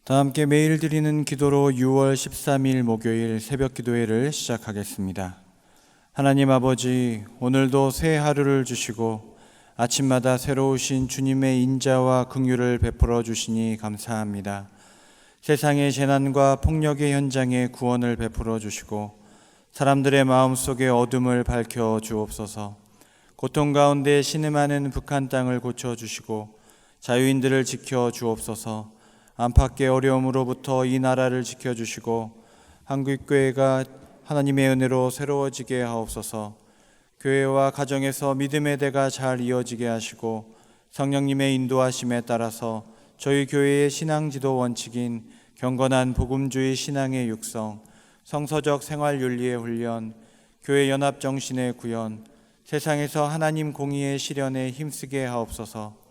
다 함께 매일 드리는 기도로 6월 13일 목요일 새벽 기도회를 시작하겠습니다. 하나님 아버지, 오늘도 새 하루를 주시고 아침마다 새로우신 주님의 인자와 긍휼을 베풀어 주시니 감사합니다. 세상의 재난과 폭력의 현장에 구원을 베풀어 주시고 사람들의 마음속의 어둠을 밝혀 주옵소서. 고통 가운데 신음하는 북한 땅을 고쳐주시고 자유인들을 지켜 주옵소서. 안팎의 어려움으로부터 이 나라를 지켜주시고 한국교회가 하나님의 은혜로 새로워지게 하옵소서. 교회와 가정에서 믿음의 대가 잘 이어지게 하시고 성령님의 인도하심에 따라서 저희 교회의 신앙지도 원칙인 경건한 복음주의 신앙의 육성, 성서적 생활윤리의 훈련, 교회 연합 정신의 구현, 세상에서 하나님 공의의 실현에 힘쓰게 하옵소서.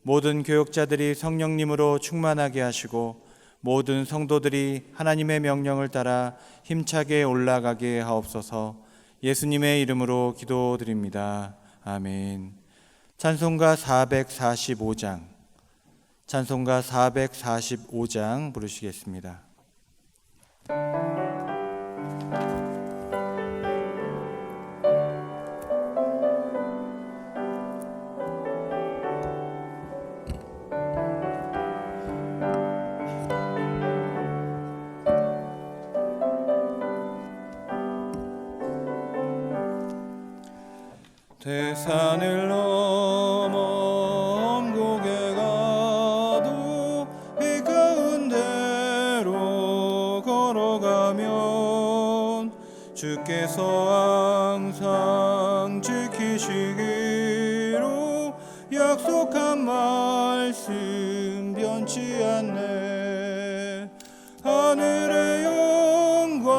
모든 교역자들이 성령님으로 충만하게 하시고 모든 성도들이 하나님의 명령을 따라 힘차게 올라가게 하옵소서. 예수님의 이름으로 기도드립니다. 아멘. 찬송가 445장, 찬송가 445장 부르시겠습니다. 대산을 넘어 엄곡에 가도 이 가운데로 걸어가면 주께서 항상 지키시기로 약속한 말씀 변치 않네. 하늘의 영광,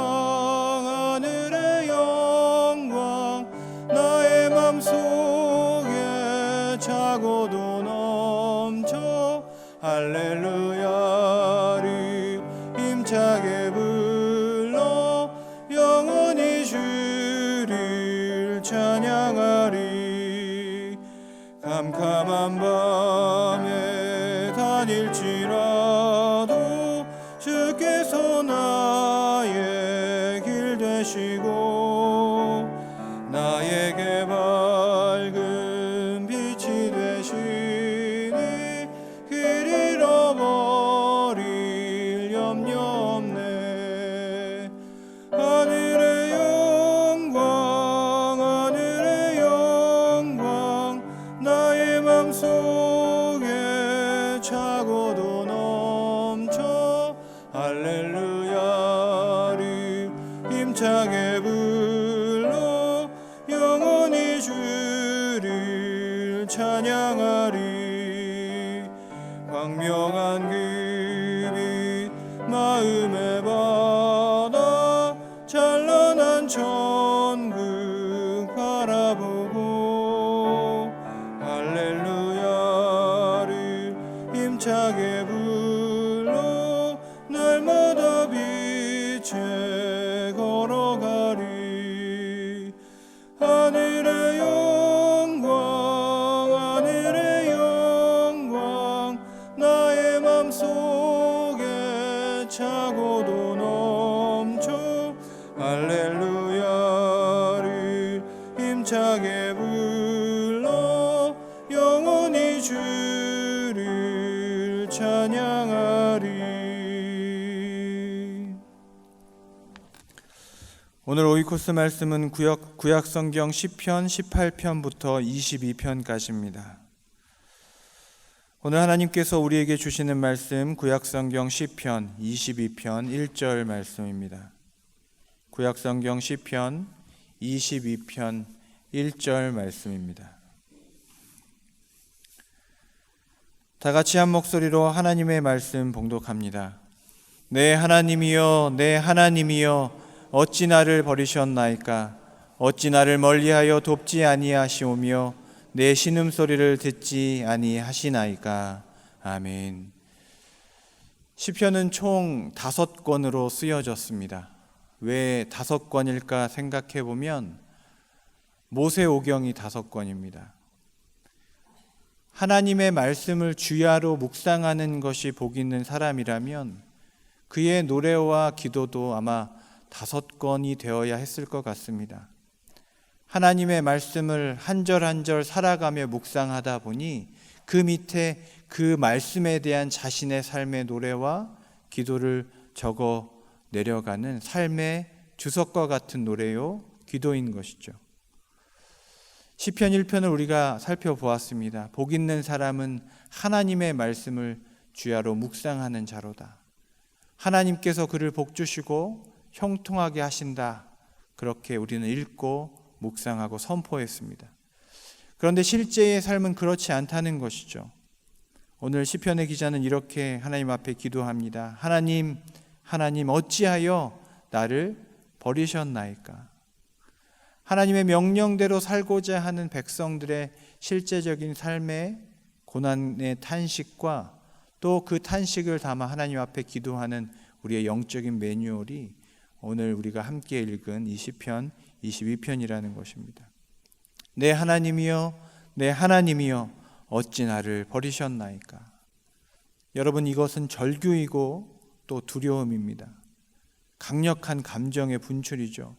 하늘의 영광, 나의 맘속에 차고도 넘쳐 할렐루야를 힘차게 불러 영원히 주를 찬양하리. 캄캄한 밤에 다닐지라도 주께서 나의 길 되시고 나에게 밝은 빛이 되시니 길 잃어버릴 염려 없네. 하늘의 영광, 하늘의 영광, 나의 맘속에 차고도 넘쳐 할렐루야를 힘차게 불러 영원히 주를 찬양하리. 광명한 그 빛 마음에 받아 찬란한 천국 바라보고 할렐루야를 힘차게 불러 날마다 빛에 걸어가리. 하늘의 영광, 하늘의 영광, 나의 맘속에 차고도 넘쳐 할렐루야를 힘차게 불러 영원히 주를 찬양하리. 오늘 오이코스 말씀은 구약성경 10편 18편부터 22편까지입니다. 오늘 하나님께서 우리에게 주시는 말씀 구약성경 10편 22편 1절 말씀입니다. 구약성경 10편 22편 1절 말씀입니다. 다 같이 한 목소리로 하나님의 말씀 봉독합니다. 내 하나님이여, 내 하나님이여, 어찌 나를 버리셨나이까? 어찌 나를 멀리하여 돕지 아니하시오며 내 신음소리를 듣지 아니하시나이까? 아멘. 시편은 총 5권으로 쓰여졌습니다. 왜 5권일까 생각해 보면 모세오경이 5권입니다. 하나님의 말씀을 주야로 묵상하는 것이 복 있는 사람이라면 그의 노래와 기도도 아마 5건이 되어야 했을 것 같습니다. 하나님의 말씀을 한 절 한 절 살아가며 묵상하다 보니 그 밑에 그 말씀에 대한 자신의 삶의 노래와 기도를 적어 내려가는 삶의 주석과 같은 노래요, 기도인 것이죠. 시편 1편을 우리가 살펴보았습니다. 복 있는 사람은 하나님의 말씀을 주야로 묵상하는 자로다. 하나님께서 그를 복 주시고 형통하게 하신다. 그렇게 우리는 읽고 묵상하고 선포했습니다. 그런데 실제의 삶은 그렇지 않다는 것이죠. 오늘 시편의 기자는 이렇게 하나님 앞에 기도합니다. 하나님, 어찌하여 나를 버리셨나이까? 하나님의 명령대로 살고자 하는 백성들의 실제적인 삶의 고난의 탄식과 또 그 탄식을 담아 하나님 앞에 기도하는 우리의 영적인 매뉴얼이 오늘 우리가 함께 읽은 이 시편 22편이라는 것입니다. 내 하나님이여, 내 하나님이여, 어찌 나를 버리셨나이까? 여러분, 이것은 절규이고 또 두려움입니다. 강력한 감정의 분출이죠.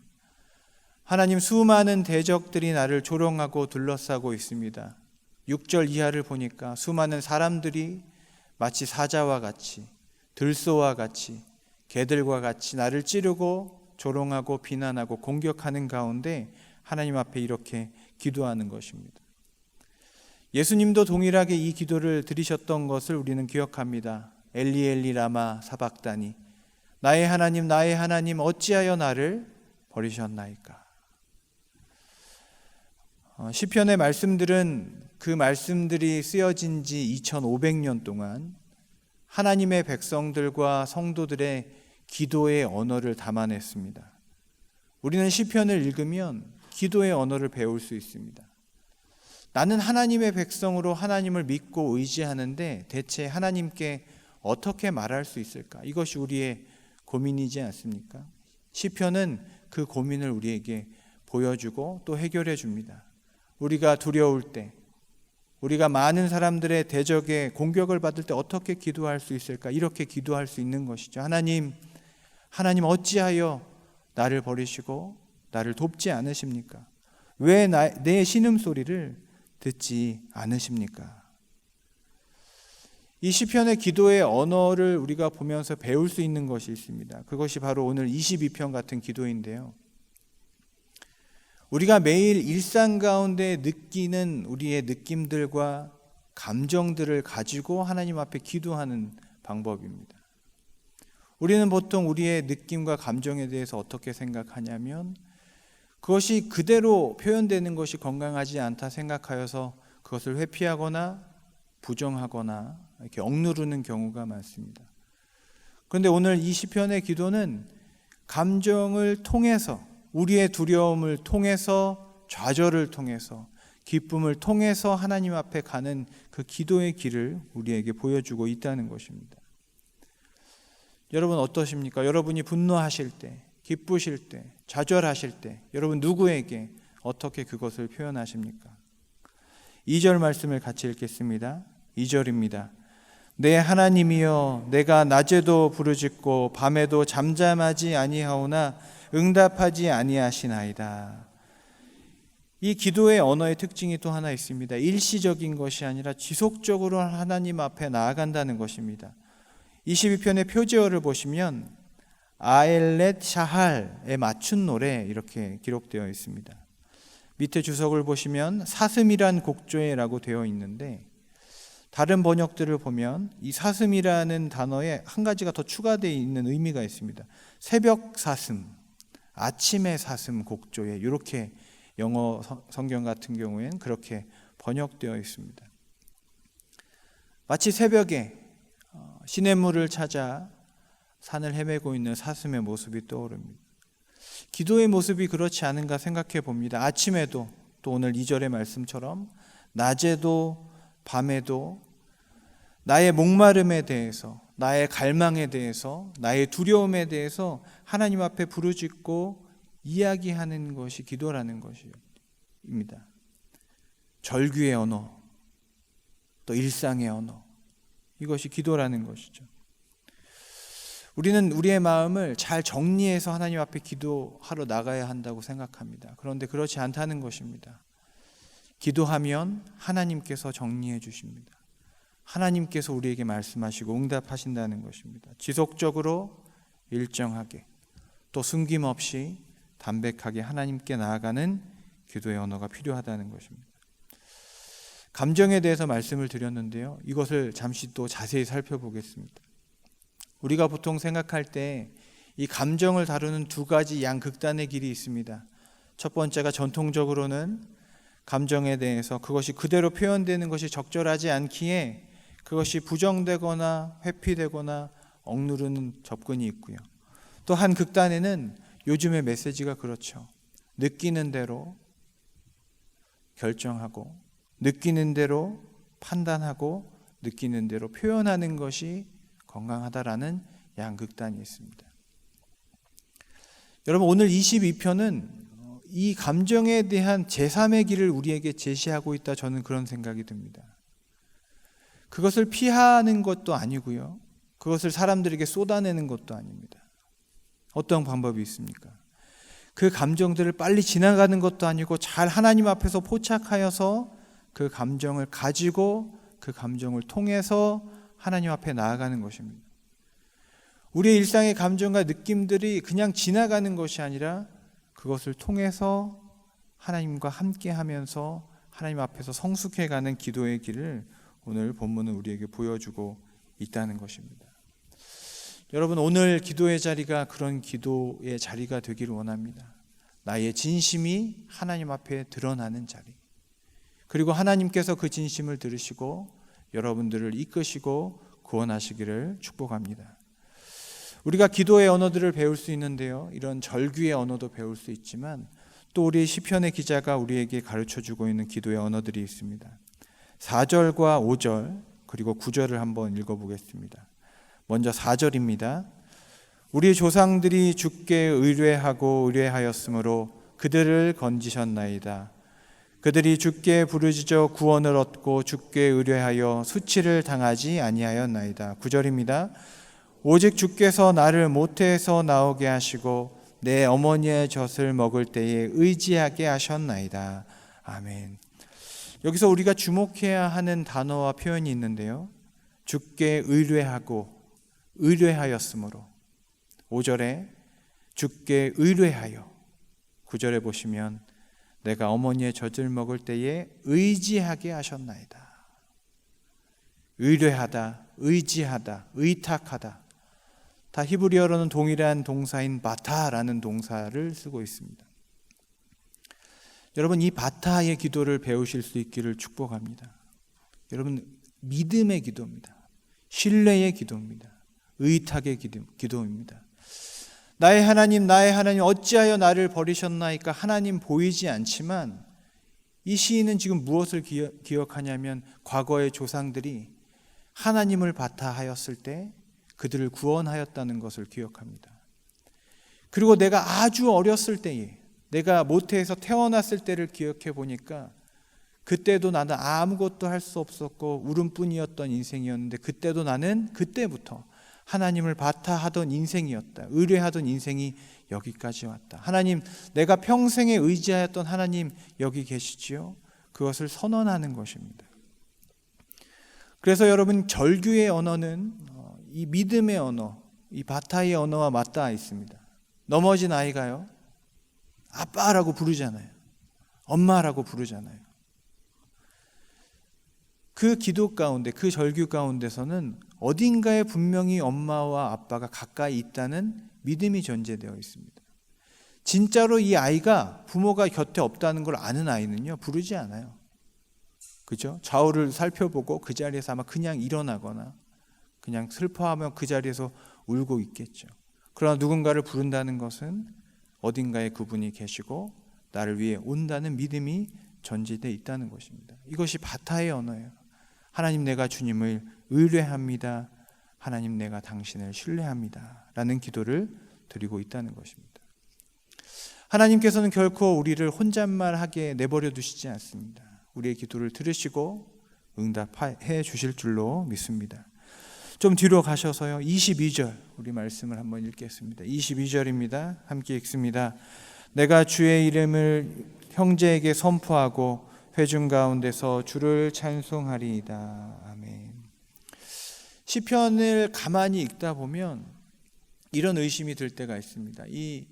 하나님, 수많은 대적들이 나를 조롱하고 둘러싸고 있습니다. 6절 이하를 보니까 수많은 사람들이 마치 사자와 같이, 들소와 같이, 개들과 같이 나를 찌르고 조롱하고 비난하고 공격하는 가운데 하나님 앞에 이렇게 기도하는 것입니다. 예수님도 동일하게 이 기도를 드리셨던 것을 우리는 기억합니다. 엘리 엘리 라마 사박다니, 나의 하나님 어찌하여 나를 버리셨나이까? 시편의 말씀들은 그 말씀들이 쓰여진 지 2500년 동안 하나님의 백성들과 성도들의 기도의 언어를 담아냈습니다. 우리는 시편을 읽으면 기도의 언어를 배울 수 있습니다. 나는 하나님의 백성으로 하나님을 믿고 의지하는데 대체 하나님께 어떻게 말할 수 있을까? 이것이 우리의 고민이지 않습니까? 시편은 그 고민을 우리에게 보여주고 또 해결해 줍니다. 우리가 두려울 때, 우리가 많은 사람들의 대적에 공격을 받을 때 어떻게 기도할 수 있을까? 이렇게 기도할 수 있는 것이죠. 하나님 어찌하여 나를 버리시고 나를 돕지 않으십니까? 왜 내 신음소리를 듣지 않으십니까? 이 시편의 기도의 언어를 우리가 보면서 배울 수 있는 것이 있습니다. 그것이 바로 오늘 22편 같은 기도인데요. 우리가 매일 일상 가운데 느끼는 우리의 느낌들과 감정들을 가지고 하나님 앞에 기도하는 방법입니다. 우리는 보통 우리의 느낌과 감정에 대해서 어떻게 생각하냐면 그것이 그대로 표현되는 것이 건강하지 않다 생각하여서 그것을 회피하거나 부정하거나 이렇게 억누르는 경우가 많습니다. 그런데 오늘 이 시편의 기도는 감정을 통해서, 우리의 두려움을 통해서, 좌절을 통해서, 기쁨을 통해서 하나님 앞에 가는 그 기도의 길을 우리에게 보여주고 있다는 것입니다. 여러분 어떠십니까? 여러분이 분노하실 때, 기쁘실 때, 좌절하실 때 여러분 누구에게 어떻게 그것을 표현하십니까? 2절 말씀을 같이 읽겠습니다. 2절입니다. 내 하나님이여, 내가 낮에도 부르짖고 밤에도 잠잠하지 아니하오나 응답하지 아니하시나이다. 이 기도의 언어의 특징이 또 하나 있습니다. 일시적인 것이 아니라 지속적으로 하나님 앞에 나아간다는 것입니다. 22편의 표제어를 보시면 아엘렛 샤할에 맞춘 노래 이렇게 기록되어 있습니다. 밑에 주석을 보시면 사슴이란 곡조에라고 되어 있는데 다른 번역들을 보면 이 사슴이라는 단어에 한 가지가 더 추가되어 있는 의미가 있습니다. 새벽 사슴, 아침의 사슴 곡조에, 이렇게 영어 성경 같은 경우에는 그렇게 번역되어 있습니다. 마치 새벽에 시냇물을 찾아 산을 헤매고 있는 사슴의 모습이 떠오릅니다. 기도의 모습이 그렇지 않은가 생각해 봅니다. 아침에도, 또 오늘 2절의 말씀처럼 낮에도 밤에도 나의 목마름에 대해서, 나의 갈망에 대해서, 나의 두려움에 대해서 하나님 앞에 부르짖고 이야기하는 것이 기도라는 것입니다. 절규의 언어, 또 일상의 언어, 이것이 기도라는 것이죠. 우리는 우리의 마음을 잘 정리해서 하나님 앞에 기도하러 나가야 한다고 생각합니다. 그런데 그렇지 않다는 것입니다. 기도하면 하나님께서 정리해 주십니다. 하나님께서 우리에게 말씀하시고 응답하신다는 것입니다. 지속적으로 일정하게 또 숨김없이 담백하게 하나님께 나아가는 기도의 언어가 필요하다는 것입니다. 감정에 대해서 말씀을 드렸는데요. 이것을 잠시 또 자세히 살펴보겠습니다. 우리가 보통 생각할 때 이 감정을 다루는 두 가지 양극단의 길이 있습니다. 첫 번째가 전통적으로는 감정에 대해서 그것이 그대로 표현되는 것이 적절하지 않기에 그것이 부정되거나 회피되거나 억누르는 접근이 있고요. 또 한 극단에는 요즘의 메시지가 그렇죠. 느끼는 대로 결정하고 느끼는 대로 판단하고 느끼는 대로 표현하는 것이 건강하다라는 양극단이 있습니다. 여러분, 오늘 22편은 이 감정에 대한 제3의 길을 우리에게 제시하고 있다, 저는 그런 생각이 듭니다. 그것을 피하는 것도 아니고요, 그것을 사람들에게 쏟아내는 것도 아닙니다. 어떤 방법이 있습니까? 그 감정들을 빨리 지나가는 것도 아니고 잘 하나님 앞에서 포착하여서 그 감정을 가지고 그 감정을 통해서 하나님 앞에 나아가는 것입니다. 우리의 일상의 감정과 느낌들이 그냥 지나가는 것이 아니라 그것을 통해서 하나님과 함께 하면서 하나님 앞에서 성숙해가는 기도의 길을 오늘 본문은 우리에게 보여주고 있다는 것입니다. 여러분, 오늘 기도의 자리가 그런 기도의 자리가 되기를 원합니다. 나의 진심이 하나님 앞에 드러나는 자리, 그리고 하나님께서 그 진심을 들으시고 여러분들을 이끄시고 구원하시기를 축복합니다. 우리가 기도의 언어들을 배울 수 있는데요, 이런 절규의 언어도 배울 수 있지만 또 우리 시편의 기자가 우리에게 가르쳐주고 있는 기도의 언어들이 있습니다. 4절과 5절 그리고 9절을 한번 읽어보겠습니다. 먼저 4절입니다. 우리 조상들이 주께 의뢰하고 의뢰하였으므로 그들을 건지셨나이다. 그들이 주께 부르짖어 구원을 얻고 주께 의뢰하여 수치를 당하지 아니하였나이다. 9절입니다. 오직 주께서 나를 모태에서 나오게 하시고 내 어머니의 젖을 먹을 때에 의지하게 하셨나이다. 아멘. 여기서 우리가 주목해야 하는 단어와 표현이 있는데요, 주께 의뢰하고 의뢰하였으므로, 5절에 주께 의뢰하여, 9절에 보시면 내가 어머니의 젖을 먹을 때에 의지하게 하셨나이다. 의뢰하다, 의지하다, 의탁하다, 다 히브리어로는 동일한 동사인 바타라는 동사를 쓰고 있습니다. 여러분, 이 바타의 기도를 배우실 수 있기를 축복합니다. 여러분, 믿음의 기도입니다. 신뢰의 기도입니다. 의탁의 기도입니다. 나의 하나님, 나의 하나님, 어찌하여 나를 버리셨나이까? 하나님 보이지 않지만 이 시인은 지금 무엇을 기억하냐면 과거의 조상들이 하나님을 바타하였을 때 그들을 구원하였다는 것을 기억합니다. 그리고 내가 아주 어렸을 때에, 내가 모태에서 태어났을 때를 기억해 보니까 그때도 나는 아무것도 할 수 없었고 울음뿐이었던 인생이었는데 그때도 나는 그때부터 하나님을 바타하던 인생이었다. 의뢰하던 인생이 여기까지 왔다. 하나님, 내가 평생에 의지하였던 하나님 여기 계시지요? 그것을 선언하는 것입니다. 그래서 여러분, 절규의 언어는 이 믿음의 언어, 이 바타의 언어와 맞닿아 있습니다. 넘어진 아이가요, 아빠라고 부르잖아요. 엄마라고 부르잖아요. 그 기도 가운데, 그 절규 가운데서는 어딘가에 분명히 엄마와 아빠가 가까이 있다는 믿음이 전제되어 있습니다. 진짜로 이 아이가 부모가 곁에 없다는 걸 아는 아이는요, 부르지 않아요. 그죠? 좌우를 살펴보고 그 자리에서 아마 그냥 일어나거나 그냥 슬퍼하며 그 자리에서 울고 있겠죠. 그러나 누군가를 부른다는 것은 어딘가에 그분이 계시고 나를 위해 온다는 믿음이 전제되어 있다는 것입니다. 이것이 바타의 언어예요. 하나님, 내가 주님을 의뢰합니다. 하나님, 내가 당신을 신뢰합니다. 라는 기도를 드리고 있다는 것입니다. 하나님께서는 결코 우리를 혼잣말하게 내버려 두시지 않습니다. 우리의 기도를 들으시고 응답해 주실 줄로 믿습니다. 좀 뒤로 가셔서요, 22절 우리 말씀을 한번 읽겠습니다. 22절입니다. 함께 읽습니다. 내가 주의 이름을 형제에게 선포하고 회중 가운데서 주를 찬송하리이다. 아멘. 시편을 가만히 읽다 보면 이런 의심이 들 때가 있습니다. 이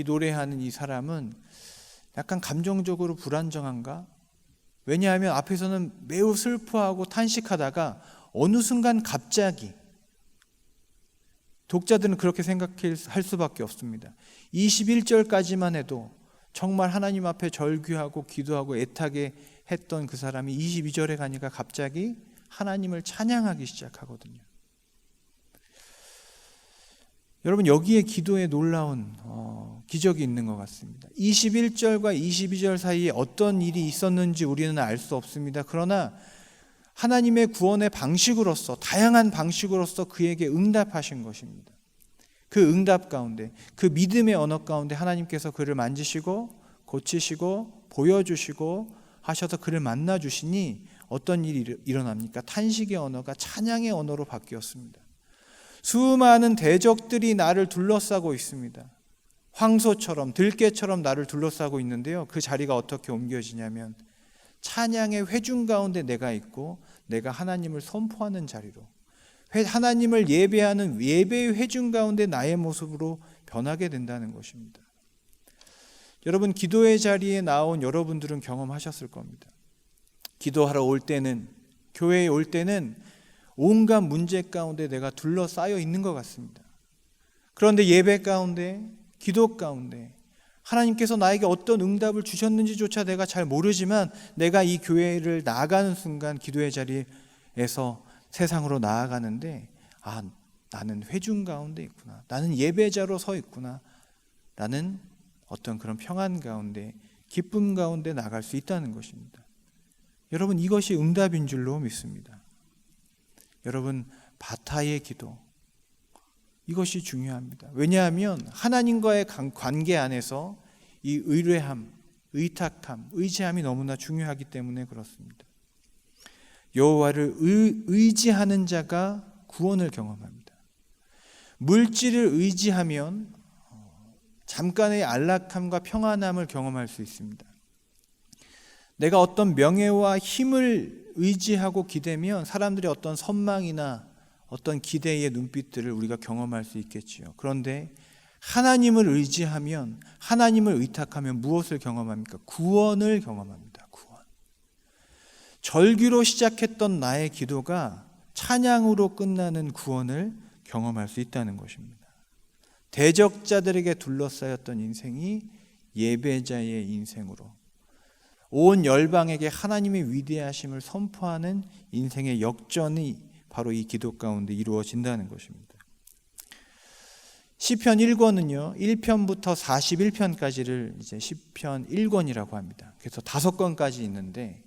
노래하는 이 사람은 약간 감정적으로 불안정한가? 왜냐하면 앞에서는 매우 슬퍼하고 탄식하다가 어느 순간 갑자기, 독자들은 그렇게 생각할 수밖에 없습니다. 21절까지만 해도 정말 하나님 앞에 절규하고 기도하고 애타게 했던 그 사람이 22절에 가니까 갑자기 하나님을 찬양하기 시작하거든요. 여러분, 여기에 기도에 놀라운 기적이 있는 것 같습니다. 21절과 22절 사이에 어떤 일이 있었는지 우리는 알 수 없습니다. 그러나 하나님의 구원의 방식으로서, 다양한 방식으로서 그에게 응답하신 것입니다. 그 응답 가운데, 그 믿음의 언어 가운데 하나님께서 그를 만지시고 고치시고 보여주시고 하셔서 그를 만나주시니 어떤 일이 일어납니까? 탄식의 언어가 찬양의 언어로 바뀌었습니다. 수많은 대적들이 나를 둘러싸고 있습니다. 황소처럼, 들깨처럼 나를 둘러싸고 있는데요, 그 자리가 어떻게 옮겨지냐면 찬양의 회중 가운데 내가 있고 내가 하나님을 선포하는 자리로, 하나님을 예배하는 예배의 회중 가운데 나의 모습으로 변하게 된다는 것입니다. 여러분, 기도의 자리에 나온 여러분들은 경험하셨을 겁니다. 기도하러 올 때는, 교회에 올 때는 온갖 문제 가운데 내가 둘러싸여 있는 것 같습니다. 그런데 예배 가운데, 기도 가운데 하나님께서 나에게 어떤 응답을 주셨는지조차 내가 잘 모르지만 내가 이 교회를 나아가는 순간 기도의 자리에서 세상으로 나아가는데, 나는 회중 가운데 있구나, 나는 예배자로 서 있구나, 라는 어떤 그런 평안 가운데, 기쁨 가운데 나갈 수 있다는 것입니다. 여러분, 이것이 응답인 줄로 믿습니다. 여러분, 바타의 기도, 이것이 중요합니다. 왜냐하면 하나님과의 관계 안에서 이 의뢰함, 의탁함, 의지함이 너무나 중요하기 때문에 그렇습니다. 여호와를 의지하는 자가 구원을 경험합니다. 물질을 의지하면 잠깐의 안락함과 평안함을 경험할 수 있습니다. 내가 어떤 명예와 힘을 의지하고 기대면 사람들이 어떤 선망이나 어떤 기대의 눈빛들을 우리가 경험할 수 있겠지요. 그런데 하나님을 의지하면, 하나님을 의탁하면 무엇을 경험합니까? 구원을 경험합니다. 구원. 절규로 시작했던 나의 기도가 찬양으로 끝나는 구원을 경험할 수 있다는 것입니다. 대적자들에게 둘러싸였던 인생이 예배자의 인생으로, 온 열방에게 하나님의 위대하심을 선포하는 인생의 역전이 바로 이 기도 가운데 이루어진다는 것입니다. 시편 1권은요, 1편부터 41편까지를 이제 시편 1권이라고 합니다. 그래서 5권까지 있는데,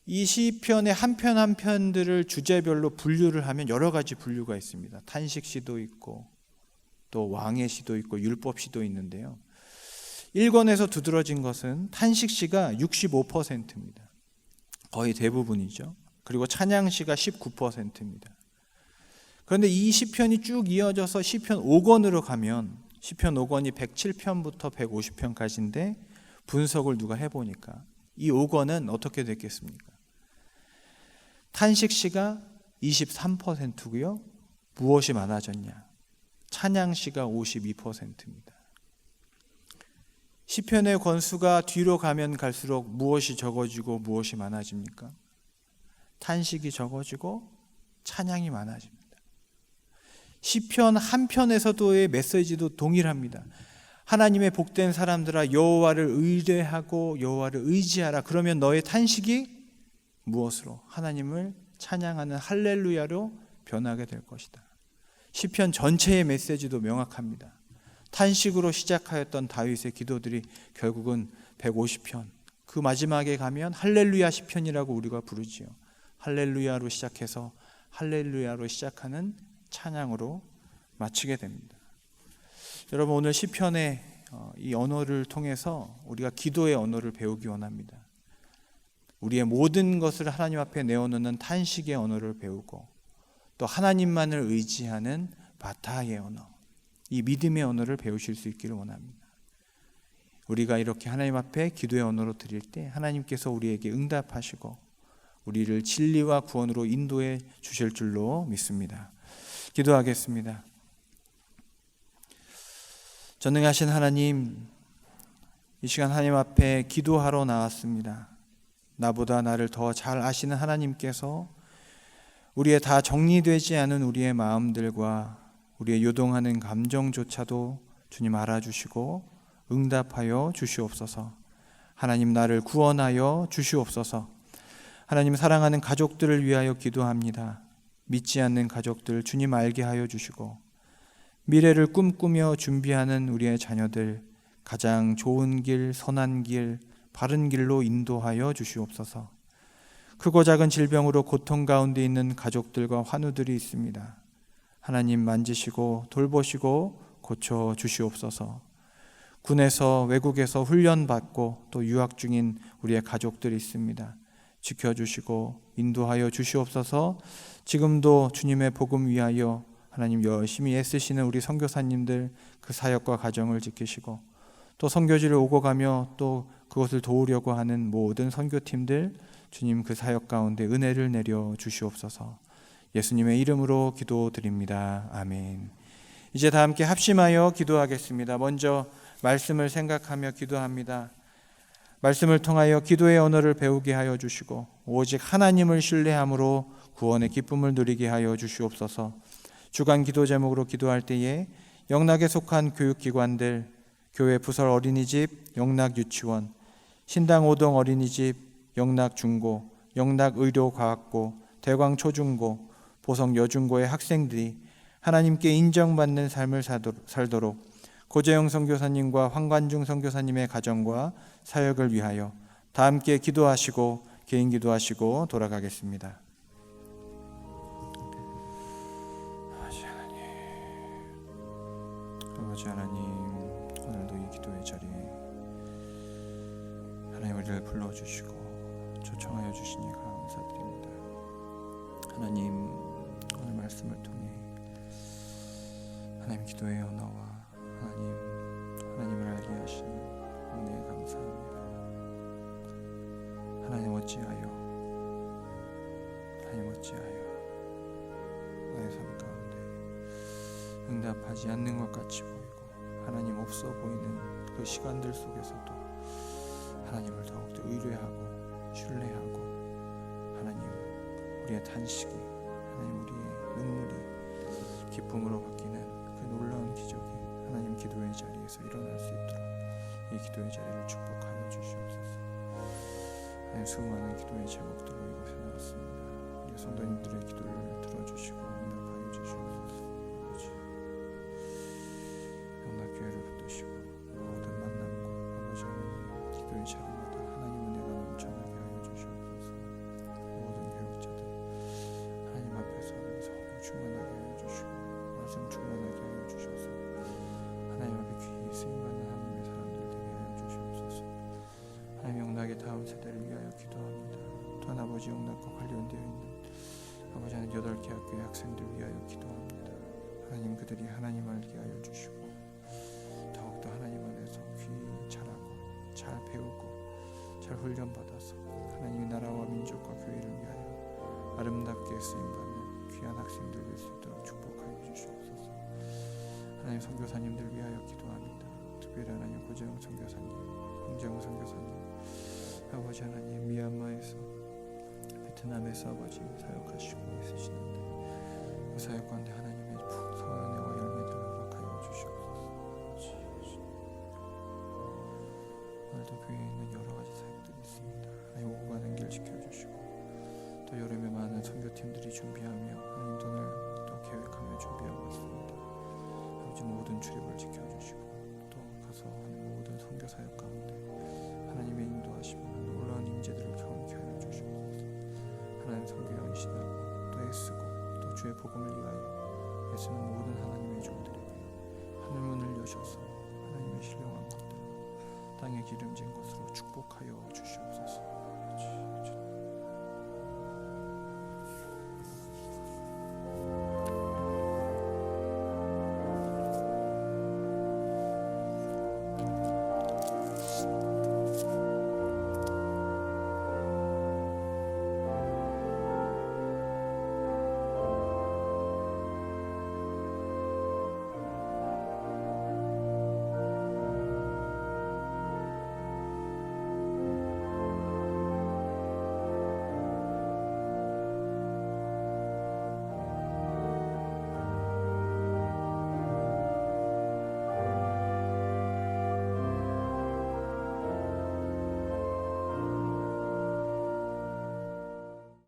이 시편의 한 편 한 편들을 주제별로 분류를 하면 여러 가지 분류가 있습니다. 탄식시도 있고 또 왕의 시도 있고 율법시도 있는데요, 1권에서 두드러진 것은 탄식시가 65%입니다. 거의 대부분이죠. 그리고 찬양시가 19%입니다. 그런데 이 시편이 쭉 이어져서 시편 5권으로 가면, 시편 5권이 107편부터 150편까지인데 분석을 누가 해보니까 이 5권은 어떻게 됐겠습니까? 탄식시가 23%고요. 무엇이 많아졌냐? 찬양시가 52%입니다. 시편의 권수가 뒤로 가면 갈수록 무엇이 적어지고 무엇이 많아집니까? 탄식이 적어지고 찬양이 많아집니다. 시편 한 편에서도의 메시지도 동일합니다. 하나님의 복된 사람들아, 여호와를 의뢰하고 여호와를 의지하라. 그러면 너의 탄식이 무엇으로? 하나님을 찬양하는 할렐루야로 변하게 될 것이다. 시편 전체의 메시지도 명확합니다. 탄식으로 시작하였던 다윗의 기도들이 결국은 150편, 그 마지막에 가면 할렐루야 시편이라고 우리가 부르지요. 할렐루야로 시작해서 할렐루야로 시작하는 찬양으로 마치게 됩니다. 여러분, 오늘 시편의 이 언어를 통해서 우리가 기도의 언어를 배우기 원합니다. 우리의 모든 것을 하나님 앞에 내어놓는 탄식의 언어를 배우고 또 하나님만을 의지하는 바타의 언어, 이 믿음의 언어를 배우실 수 있기를 원합니다. 우리가 이렇게 하나님 앞에 기도의 언어로 드릴 때 하나님께서 우리에게 응답하시고 우리를 진리와 구원으로 인도해 주실 줄로 믿습니다. 기도하겠습니다. 전능하신 하나님, 이 시간 하나님 앞에 기도하러 나왔습니다. 나보다 나를 더 잘 아시는 하나님께서 우리의 다 정리되지 않은 우리의 마음들과 우리의 요동하는 감정조차도 주님 알아주시고 응답하여 주시옵소서. 하나님, 나를 구원하여 주시옵소서. 하나님, 사랑하는 가족들을 위하여 기도합니다. 믿지 않는 가족들 주님 알게 하여 주시고 미래를 꿈꾸며 준비하는 우리의 자녀들 가장 좋은 길, 선한 길, 바른 길로 인도하여 주시옵소서. 크고 작은 질병으로 고통 가운데 있는 가족들과 환우들이 있습니다. 하나님 만지시고 돌보시고 고쳐 주시옵소서. 군에서 외국에서 훈련받고 또 유학 중인 우리의 가족들이 있습니다. 지켜주시고 인도하여 주시옵소서. 지금도 주님의 복음 위하여 하나님 열심히 애쓰시는 우리 선교사님들 그 사역과 가정을 지키시고 또 선교지를 오고 가며 또 그것을 도우려고 하는 모든 선교팀들 주님 그 사역 가운데 은혜를 내려 주시옵소서. 예수님의 이름으로 기도드립니다. 아멘. 이제 다 함께 합심하여 기도하겠습니다. 먼저 말씀을 생각하며 기도합니다. 말씀을 통하여 기도의 언어를 배우게 하여 주시고 오직 하나님을 신뢰함으로 구원의 기쁨을 누리게 하여 주시옵소서. 주간 기도 제목으로 기도할 때에 영락에 속한 교육기관들, 교회 부설 어린이집, 영락 유치원, 신당 5동 어린이집, 영락 중고, 영락 의료과학고, 대광 초중고, 보성 여중고의 학생들이 하나님께 인정받는 삶을 살도록 고재영 선교사님과 황관중 선교사님의 가정과 사역을 위하여 다 함께 기도하시고 개인 기도하시고 돌아가겠습니다. 아버지 하나님, 오늘도 이 기도의 자리에 하나님 우리를 불러주시고 초청하여 주시니 감사드립니다. 하나님, 오늘 말씀을 통해 하나님 기도의 언어와 하나님을 알게 하시는 은혜에 감사합니다. 하나님 어찌하여 나의 삶 가운데 응답하지 않는 것 같이 보이고 하나님 없어 보이는 그 시간들 속에서도 하나님을 더욱더 의뢰하고 신뢰하고 하나님 우리의 탄식이 하나님 우리의 눈물이 기쁨으로 바뀌는 그 놀라운 기적이 하나님 기도의 자리에서 일어날 수 있도록 이 기도의 자리를 축복하여 주시옵소서. 하나님 수많은 기도의 제목들로 이곳에 나왔습니다. 우리 성도님들의 기도를 들어주시고 응답하여 주시옵소서. 영락교회를 붙드시고 모든 만남과 아버지 하나님 기도의 자리마다 하나님 은혜가 넘쳐나게 하여 주시옵소서. 모든 교육자들 하나님 앞에서 성령 충만하게 하여 주시고 말씀 충만하게 하여 주셔서 하나님 앞에 귀히 쓰임받는 하나님의 사람들 되게 하여 주시옵소서. 하나님 영락의 다음 세대를 위하여 기도합니다. 또한 아버지 영락과 관련되어 있는 아버지 하나님 8개 학교의 학생들 위하여 기도합니다. 하나님 그들이 하나님 알게 하여 주시고 더욱더 하나님 안에서 귀히 자라고 잘 배우고 잘 훈련받아서 하나님의 나라와 민족과 교회를 위하여 아름답게 쓰임받는 귀한 학생들 될 수 있도록 축복하여 주시옵소서. 하나님 선교사님들 위하여 기도합니다. 특별히 하나님 고재영 선교사님, 홍재영 선교사님, 아버지 하나님 미얀마에서 베트남에서 아버지 사역하시고 있으시는데 그 사역 가운데 하나님의 풍성한 은혜와 열매들을 허락하여 주시옵소서. 오늘도 교회에 있는 여러 가지 사역들이 있습니다. 하나님 오고 가는 길 지켜주시고 또 여름에 많은 선교팀들이 준비하며 하나님 돈을 또 계획하며 준비하고 있습니다. 아버지 모든 출입을 지켜주시고 또 가서 하는 모든 선교 사역 가운데 하나님의 인도하심과 놀라운 임재들을 경험케 하여 주시옵소서. 하나님 선교 연신하고 또 애쓰고 또 주의 복음을 위하여 애쓰는 모든 하나님의 종들에게 하늘문을 여셔서 하나님의 신령한 것들로 땅에 기름진 것으로 축복하여 주시옵소서. 주여.